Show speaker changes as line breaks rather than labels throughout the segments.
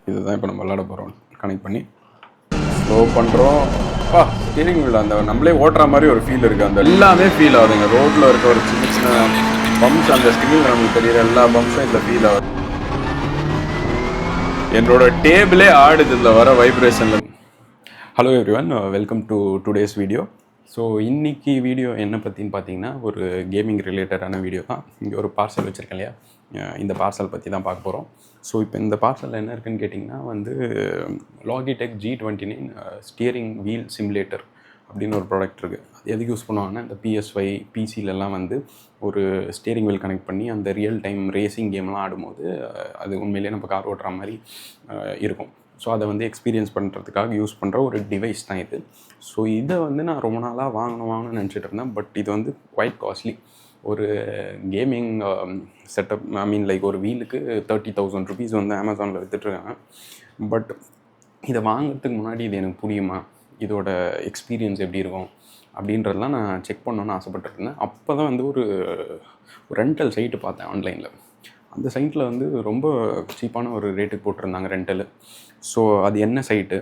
இதுதான் இப்போ நம்ம விளாட போகிறோம். கனெக்ட் பண்ணி ஸ்லோ பண்ணுறோம். ஸ்டீரிங் வீல் அந்த நம்மளே ஓட்டுற மாதிரி ஒரு ஃபீல் இருக்குது. அந்த எல்லாமே ஃபீல் ஆகுதுங்க. ரோட்டில் இருக்க ஒரு சின்ன சின்ன பம்ப்ஸ், அந்த ஸ்க்ரீனில் நமக்கு தெரியுற எல்லா பம்ப்ஸும் இதில் ஃபீல் ஆகுது. என்னோட டேபிளே ஆடுது இதில் வர வைப்ரேஷனில். Hello everyone, welcome to today's video. So இன்றைக்கி வீடியோ என்ன பற்றின்னு பார்த்தீங்கன்னா, ஒரு கேமிங் ரிலேட்டடான வீடியோ தான். இங்கே ஒரு பார்சல் வச்சுருக்கேன் இல்லையா, இந்த பார்சல் பற்றி தான் பார்க்க போகிறோம். ஸோ இப்போ இந்த பார்சலில் என்ன இருக்குதுன்னு கேட்டிங்கன்னா Logitech G29 steering wheel simulator அப்படின்னு ஒரு ப்ராடக்ட் இருக்குது. அது எதுக்கு யூஸ் பண்ணுவாங்கன்னா, இந்த PS5 PCலலாம் ஒரு ஸ்டியரிங் வீல் கனெக்ட் பண்ணி அந்த ரியல் டைம் ரேசிங் கேம்லாம் ஆடும்போது அது உண்மையிலேயே நம்ம கார் ஓட்டுற மாதிரி இருக்கும். ஸோ அதை எக்ஸ்பீரியன்ஸ் பண்ணுறதுக்காக யூஸ் பண்ணுற ஒரு டிவைஸ் தான் இது. ஸோ இதை நான் ரொம்ப நாளாக வாங்கணும்னு நினச்சிட்டு இருந்தேன். பட் இது குவைட் காஸ்ட்லி. ஒரு கேமிங் செட்டப், ஒரு வீலுக்கு 30,000 rupees அமேசானில் விற்றுட்ருக்காங்க. பட் இதை வாங்கிறதுக்கு முன்னாடி இது எனக்கு புரியுமா, இதோட எக்ஸ்பீரியன்ஸ் எப்படி இருக்கும் அப்படின்றதெல்லாம் நான் செக் பண்ணணுன்னு ஆசைப்பட்டுருந்தேன். அப்போ தான் ஒரு ரெண்டல் சைட்டு பார்த்தேன் ஆன்லைனில். அந்த சைட்டில் ரொம்ப சீப்பான ஒரு ரேட்டுக்கு போட்டிருந்தாங்க ரெண்டலு. ஸோ அது என்ன சைட்டு,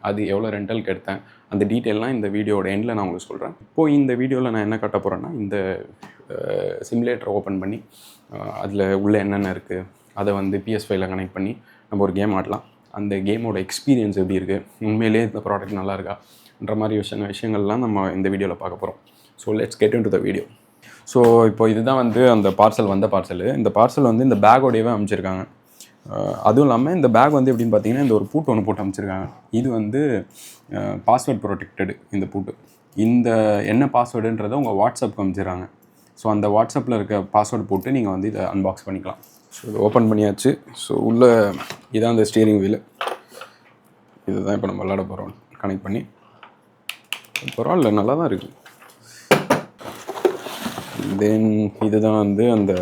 அது எவ்வளோ ரெண்டலுக்கு எடுத்தேன், அந்த டீட்டெயிலாம் இந்த வீடியோட எண்டில் நான் உங்களுக்கு சொல்கிறேன். இப்போது இந்த வீடியோவில் நான் என்ன காட்ட போகிறேன்னா, இந்த சிமுலேட்டரை ஓப்பன் பண்ணி அதில் உள்ளே என்னென்ன இருக்குது அதை PS5ல கனெக்ட் பண்ணி நம்ம ஒரு கேம் ஆடலாம். அந்த கேமோட எக்ஸ்பீரியன்ஸ் எப்படி இருக்குது, உண்மையிலே இந்த ப்ராடக்ட் நல்லா இருக்கான்ற மாதிரி விஷயங்கள்லாம் நம்ம இந்த வீடியோவில் பார்க்க போகிறோம். So let's get into the video. So இப்போ இதுதான் அந்த பார்சல் பார்சல். இந்த பார்சல் இந்த பேக்கோடையவே அமைச்சிருக்காங்க. அதுவும் இல்லாமல் இந்த பேக் எப்படின்னு பார்த்தீங்கன்னா, இந்த ஒரு பூட்டு ஒன்று போட்டு அமைச்சிருக்காங்க. இது பாஸ்வேர்ட் ப்ரொடெக்டடு. இந்த பூட்டு இந்த என்ன பாஸ்வேர்டுன்றதை உங்கள் வாட்ஸ்அப்புக்கு அமைச்சிடுறாங்க. ஸோ அந்த வாட்ஸ்அப்பில் இருக்க பாஸ்வேர்டு போட்டு நீங்கள் இதை அன்பாக்ஸ் பண்ணிக்கலாம். ஸோ இதை ஓப்பன் பண்ணியாச்சு. ஸோ உள்ளே இதான் அந்த ஸ்டியரிங் வீலு. இதுதான் இப்போ நம்ம விளாட போகிறோம். கனெக்ட் பண்ணி பரவாயில்ல, நல்லா தான் இருக்குது. தென் இதுதான் அந்த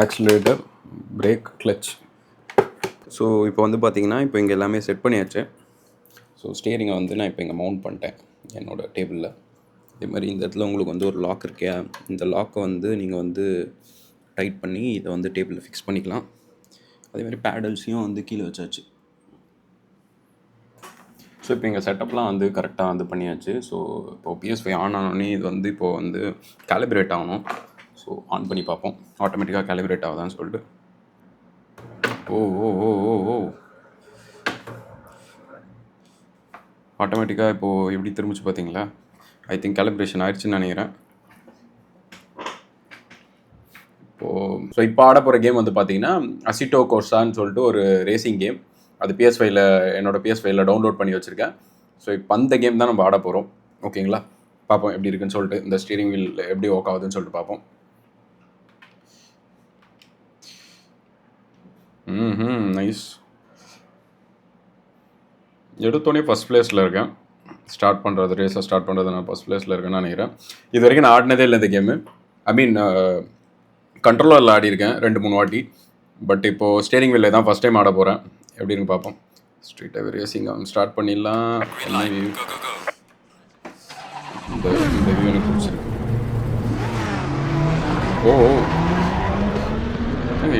ஆக்சிலேட்டர், பிரேக், கிளச். ஸோ இப்போ பார்த்தீங்கன்னா, இப்போ இங்கே எல்லாமே செட் பண்ணியாச்சு. ஸோ ஸ்டியரிங்கை நான் இப்போ இங்கே மவுண்ட் பண்ணிட்டேன் என்னோடய டேபிளில். இதே மாதிரி இந்த இடத்துல உங்களுக்கு ஒரு லாக் இருக்கே, இந்த லாக்கை நீங்கள் டைட் பண்ணி இதை டேபிளில் ஃபிக்ஸ் பண்ணிக்கலாம். அதேமாதிரி பேடல்ஸையும் கீழே வச்சாச்சு. ஸோ இப்போ எங்கள் செட்டப்லாம் கரெக்டாக பண்ணியாச்சு. ஸோ இப்போது PS5 ஆன் ஆனோடனே இது இப்போது கேலிப்ரேட் ஆகணும். ஸோ ஆன் பண்ணி பார்ப்போம் ஆட்டோமேட்டிக்காக கேலிப்ரேட் ஆகுதான்னு சொல்லிட்டு. ஓ ஓ ஓ ஓ ஓ ஆட்டோமேட்டிக்காக இப்போது எப்படி திரும்பிச்சு பார்த்தீங்களா? ஐ திங்க் கேலிப்ரேஷன் ஆயிடுச்சுன்னு நினைக்கிறேன். ஸோ இப்போ ஆட போகிற கேம் பார்த்தீங்கன்னா அசிட்டோ கோர்சான்னு சொல்லிட்டு ஒரு ரேசிங் கேம். அது PS5ல என்னோடய PS5ல டவுன்லோட் பண்ணி வச்சுருக்கேன். ஸோ இப்போ அந்த கேம் தான் நம்ம ஆட போகிறோம். ஓகேங்களா? பார்ப்போம் எப்படி இருக்குன்னு சொல்லிட்டு, இந்த ஸ்டீரிங் வீல் எப்படி ஒர்க் ஆகுதுன்னு சொல்லிட்டு பார்ப்போம். நைஸ். எடுத்தோடனே ஃபஸ்ட் பிளேஸில் இருக்கேன். ரேஸை ஸ்டார்ட் பண்ணுறது நான் ஃபஸ்ட் பிளேஸில் இருக்கேன்னு நினைக்கிறேன். இது வரைக்கும் நான் ஆடினதே இல்லை இந்த கேமு. கண்ட்ரோலரில் ஆடியிருக்கேன் 2-3 வாட்டி. பட் இப்போது ஸ்டீரிங் வீலில் தான் ஃபஸ்ட் டைம் ஆட போகிறேன். எப்படின்னு பார்ப்போம். ஸ்ட்ரீட்டாக ரேசிங் ஸ்டார்ட் பண்ணிடலாம். இந்த வியூ எனக்கு பிடிச்சிருக்கு.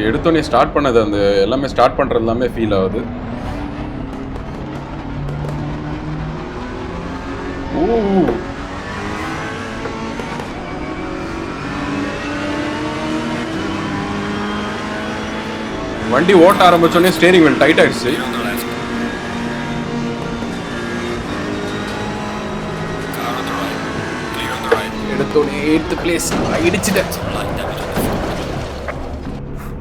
எடுத்தோடனே ஸ்டார்ட் பண்ணது எல்லாமே ஸ்டார்ட் பண்ணுறது எல்லாமே ஃபீல் ஆகுது. வண்டி ஓட்ட ஆரம்பிச்சோடனே ஸ்டீரிங் வீல் டைட் ஆயிடுச்சு. எடுத்தோடனே 8th பிளேஸ் இடிச்சிட்டேன்.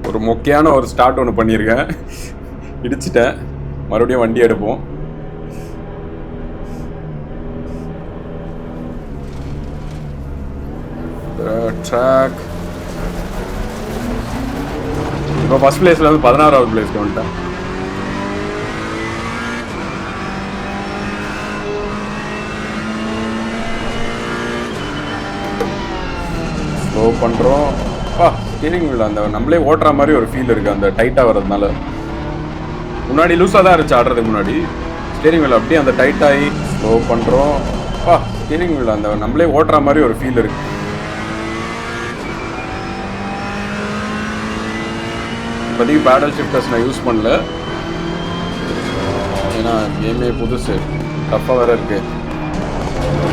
ஒரு மொக்கையான ஒரு ஸ்டார்ட் ஒன்று பண்ணியிருக்கேன், இடிச்சிட்டேன். மறுபடியும் வண்டி எடுப்போம். ட்ராக் இப்போ ஃபஸ்ட் பிளேஸில் 16வது பிளேஸ்க்கு வந்துட்டேன். ஸ்லோ பண்ணுறோம். ஸ்டீரிங் வீல் நம்மளே ஓட்டுற மாதிரி ஒரு ஃபீல் இருக்குது அந்த டைட்டாக வர்றதுனால. முன்னாடி லூஸாக தான் இருந்துச்சு ஆடுறதுக்கு முன்னாடி. ஸ்டீரிங் வீல் அப்படியே அந்த டைட்டாகி ஸ்லோ பண்ணுறோம். ஸ்டீரிங் வீல் நம்மளே ஓட்டுற மாதிரி ஒரு ஃபீல் இருக்குது. இப்போதைக்கு பேடல் ஷிஃப்டர்ஸ் நான் யூஸ் பண்ணல. ஏன்னா கேமே புதுசு, டஃப்பாக வேறு இருக்குது.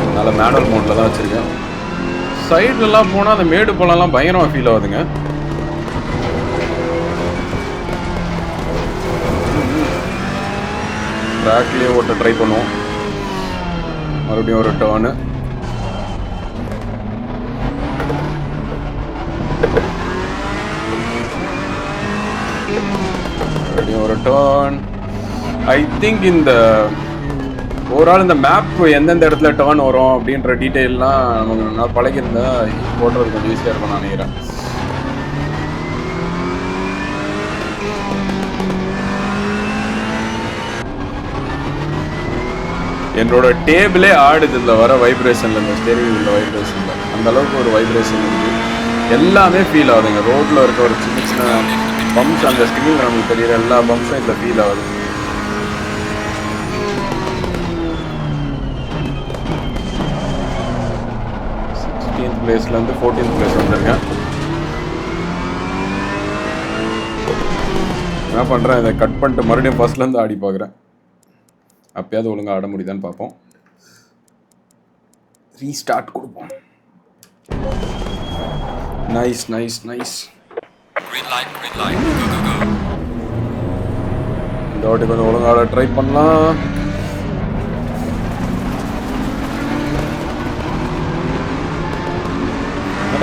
அதனால் மேனுவல் மோடில் தான் வச்சுருக்கேன். சைட்லலாம் போனால் அந்த மேடு பள்ளம்லாம் பயங்கரமாக ஃபீல் ஆகுதுங்க. ட்ராக்லேயே ஓட்ட ட்ரை பண்ணுவோம். மறுபடியும் ஒரு டர்னு. மறுபடியும் ஒரு டர்ன். ஐ திங்க் இந்த ஓவரால் இந்த மேப் எந்தெந்த இடத்துல டர்ன் வரும் அப்படின்ற டீட்டெயில்லாம் நமக்கு நல்லா பழகிருந்தா போடுறது கொஞ்சம் ஈஸியாக இருக்கும் நான் நினைக்கிறேன். என்னோட டேபிளே ஆடுது இந்த வர வைப்ரேஷனில், இந்த ஸ்டேரிங் உள்ள வைப்ரேஷனில் அந்த அளவுக்கு ஒரு வைப்ரேஷன் இருக்குது. எல்லாமே ஃபீல் ஆகுதுங்க. ரோட்டில் இருக்க ஒரு சின்ன சின்ன பம்ப்ஸ், அந்த ஸ்க்ரீனில் நமக்கு தெரியுற எல்லா பம்ப்ஸும் இதில் ஃபீல் ஆகுது. பிளேஸ்லேருந்து 14th பிளேஸ் வந்துருங்க. என்ன பண்ணுறேன், இதை கட் பண்ணிட்டு மறுபடியும் ஃபர்ஸ்ட்லேருந்து ஆடி பார்க்குறேன். அப்பயாவது ஒழுங்காக ஆட முடியுதான்னு பார்ப்போம். ரீஸ்டார்ட் கொடுப்போம். Nice nice nice. இந்த வாட்டி கொஞ்சம் ஒழுங்காக ட்ரை பண்ணலாம்.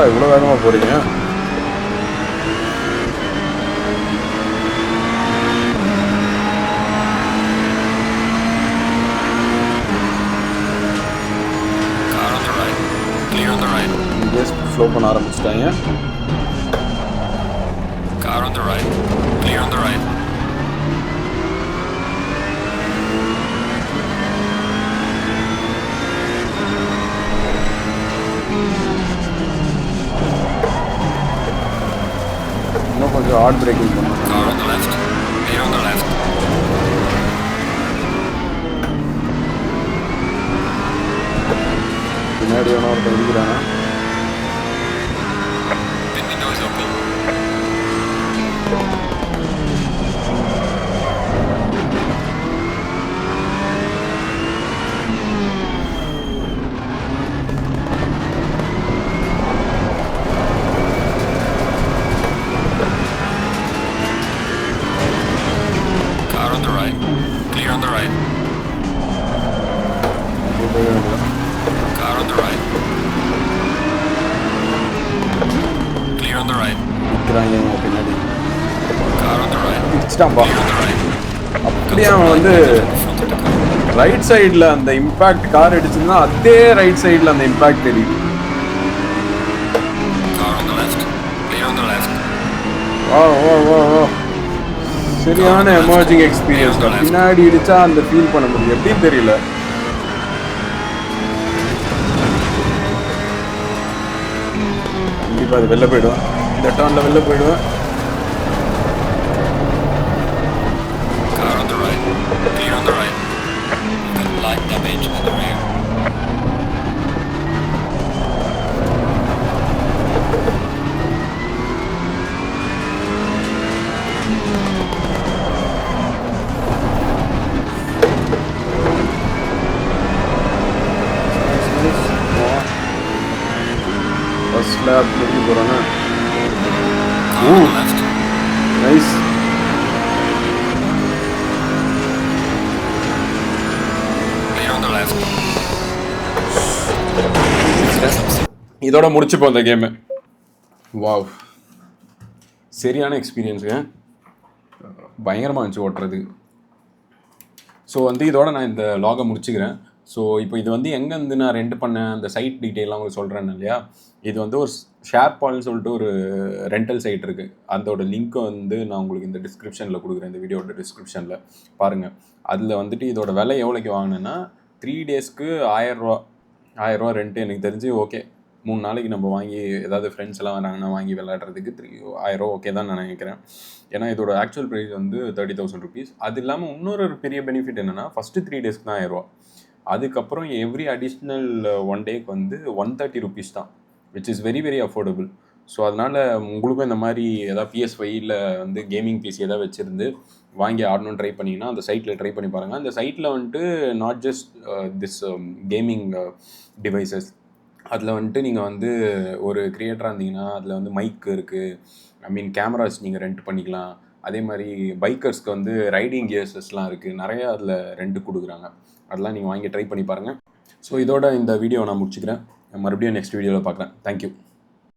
இவ்வளோ வேகமாக போறீங்க? இங்கே ஸ்லோ பண்ண ஆரம்பிச்சிட்டாங்க. இன்னும் கொஞ்சம் ஹார்ட் பிரேக்கிங் பண்ணுங்க. பின்னாடி வேணா ஒருத்தர் இருக்கிறாங்க. அப்படியே அவன் வந்து ரைட் சைடில் அந்த இம்பாக்ட் கார் அடிச்சுன்னா அதே ரைட் சைடில் அந்த இம்பாக்ட் தெரியுது. சரியான எமர்ஜிங் எக்ஸ்பீரியன்ஸ் தான். பின்னாடி இடிச்சா அந்த ஃபீல் பண்ண முடியும், எப்படின்னு தெரியல. கண்டிப்பாக அது வெளில போயிடுவேன், இந்த டர்னில் வெளில போயிடுவேன். ஃபர்ஸ்ட் லேப் முடிஞ்சு போகிறாங்க. நைஸ். இதோட முடிச்சுப்போம் இந்த கேமு. வாவ், சரியான எக்ஸ்பீரியன்ஸுங்க, பயங்கரமாக இருந்துச்சு ஓட்டுறது. ஸோ வந்து இதோட நான் இந்த லாகை முடிச்சுக்கிறேன். ஸோ இப்போ இது வந்து எங்கேருந்து நான் ரெண்ட் பண்ணேன் அந்த சைட் டீட்டெயிலாம் உங்களுக்கு சொல்கிறேன் இல்லையா. இது வந்து ஒரு ஷேர்பால்னு சொல்லிட்டு ஒரு ரெண்டல் சைட் இருக்குது. அதோட லிங்க்கை வந்து நான் உங்களுக்கு இந்த டிஸ்கிரிப்ஷனில் கொடுக்குறேன், இந்த வீடியோட டிஸ்கிரிப்ஷனில் பாருங்கள். அதில் வந்துட்டு இதோட விலை எவ்வளோக்கு வாங்கினேன்னா 3 டேஸ்க்கு 1000 ரெண்ட்டு. எனக்கு தெரிஞ்சு ஓகே, 3 நாளைக்கு நம்ம வாங்கி ஏதாவது ஃப்ரெண்ட்ஸ் எல்லாம் வராங்கன்னா வாங்கி விளையாடுறதுக்கு 1000 ஓகே தான் நான் நினைக்கிறேன். ஏன்னா இதோட ஆக்சுவல் ப்ரைஸ் வந்து 30,000 ருபீஸ். அது இல்லாமல் இன்னொரு பெரிய பெனிஃபிட் என்னென்னா ஃபஸ்ட்டு 3 டேஸ்க்கு தான் 1000. அதுக்கப்புறம் எவ்ரி அடிஷ்னல் 1 டேக்கு வந்து 130 ருபீஸ் தான், which is very very affordable. So அதனால் உங்களுக்கும் இந்த மாதிரி ஏதாவது PS5 இல்லை வந்து கேமிங் பிசி ஏதாவது வச்சுருந்து வாங்கி ஆடணும்னு ட்ரை பண்ணிங்கன்னா அந்த சைட்டில் ட்ரை பண்ணி பாருங்கள். அந்த சைட்டில் வந்துட்டு not just this gaming devices, அதில் வந்துட்டு நீங்கள் வந்து ஒரு க்ரியேட்டராக இருந்தீங்கன்னா அதில் வந்து மைக் இருக்குது, ஐ மீன் கேமராஸ் நீங்கள் ரெண்ட் பண்ணிக்கலாம். அதே மாதிரி பைக்கர்ஸ்க்கு வந்து ரைடிங் கியர்ஸஸ்லாம் இருக்குது, நிறையா அதில் ரெண்ட்டு கொடுக்குறாங்க. அதெல்லாம் நீங்கள் வாங்கி ட்ரை பண்ணி பாருங்கள். ஸோ இதோட இந்த வீடியோவை நான் முடிச்சுக்கிறேன். மறுபடியும் நெக்ஸ்ட் வீடியோவில் பார்க்குறேன். தேங்க்யூ.